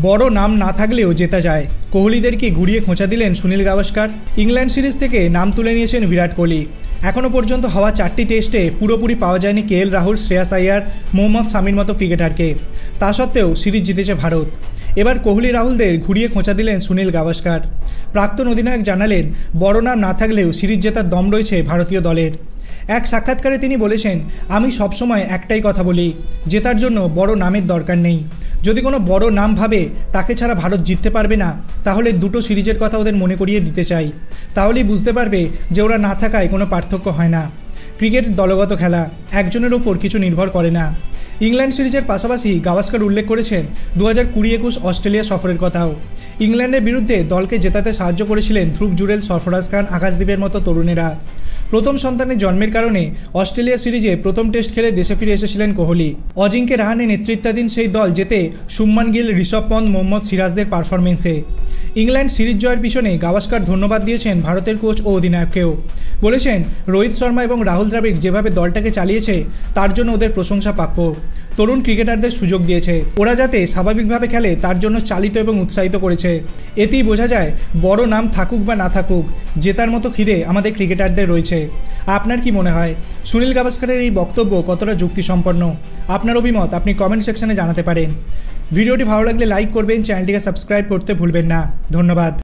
বড় নাম না থাকলেও জেতা যায়, কোহলিদেরকে ঘুরিয়ে খোঁচা দিলেন সুনীল গাভাস্কার। ইংল্যান্ড সিরিজ থেকে নাম তুলে নিয়েছেন বিরাট কোহলি। এখনও পর্যন্ত হওয়া 4টি টেস্টে পুরোপুরি পাওয়া যায়নি কেএল রাহুল, শ্রেয়াস আইয়ার, মোহাম্মদ শামির মতো ক্রিকেটারকে। তা সত্ত্বেও সিরিজ জিতেছে ভারত। এবার কোহলি রাহুলদের ঘুরিয়ে খোঁচা দিলেন সুনীল গাভাস্কার। প্রাক্তন অধিনায়ক জানালেন, বড় নাম না থাকলেও সিরিজ জেতার দম রয়েছে ভারতীয় দলের। এক সাক্ষাৎকারে তিনি বলেছেন, আমি সবসময় একটাই কথা বলি, জেতার জন্য বড় নামের দরকার নেই। যদি কোনো বড় নাম ভাবে তাকে ছাড়া ভারত জিততে পারবে না, তাহলে দুটো সিরিজের কথা ওদের মনে করিয়ে দিতে চাই। তাহলেই বুঝতে পারবে যে ওরা না থাকায় কোনো পার্থক্য হয় না। ক্রিকেট দলগত খেলা, একজনের ওপর কিছু নির্ভর করে না। ইংল্যান্ড সিরিজের পাশাপাশি গাভাস্কার উল্লেখ করেছেন 2020-21 অস্ট্রেলিয়া সফরের কথাও। ইংল্যান্ডের বিরুদ্ধে দলকে জেতাতে সাহায্য করেছিলেন ধ্রুব জুরেল, সরফরাজ খান, আকাশদীপের মতো তরুণেরা। প্রথম সন্তানের জন্মের কারণে অস্ট্রেলিয়া সিরিজে প্রথম টেস্ট খেলে দেশে ফিরে এসেছিলেন কোহলি। অজিঙ্ক্য রাহানে নেতৃত্বাধীন সেই দল জেতে শুভমান গিল, ঋষভ পন্ত, মোহাম্মদ সিরাজদের পারফরমেন্সে। ইংল্যান্ড সিরিজ জয়ের পিছনে গাভাস্কার ধন্যবাদ দিয়েছেন ভারতের কোচ ও অধিনায়ককেও। বলেছেন, রোহিত শর্মা এবং রাহুল দ্রাবিড় যেভাবে দলটাকে চালিয়েছে তার জন্য ওদের প্রশংসা প্রাপ্য। তরুণ ক্রিকেটারদের সুযোগ দিয়েছে, ওরা যাতে স্বাভাবিকভাবে খেলে তার জন্য চালিত এবং উৎসাহিত করেছে। এতেই বোঝা যায় বড় নাম থাকুক বা না থাকুক, জেতার মতো খিদে আমাদের ক্রিকেটারদের রয়েছে। আপনার কি মনে হয় সুনীল গাভাস্কারের এই বক্তব্য কতটা যুক্তিসম্পন্ন? আপনার অভিমত আপনি কমেন্ট সেকশনে জানাতে পারেন। ভিডিওটি ভালো লাগলে লাইক করবেন, চ্যানেলটিকে সাবস্ক্রাইব করতে ভুলবেন না। ধন্যবাদ।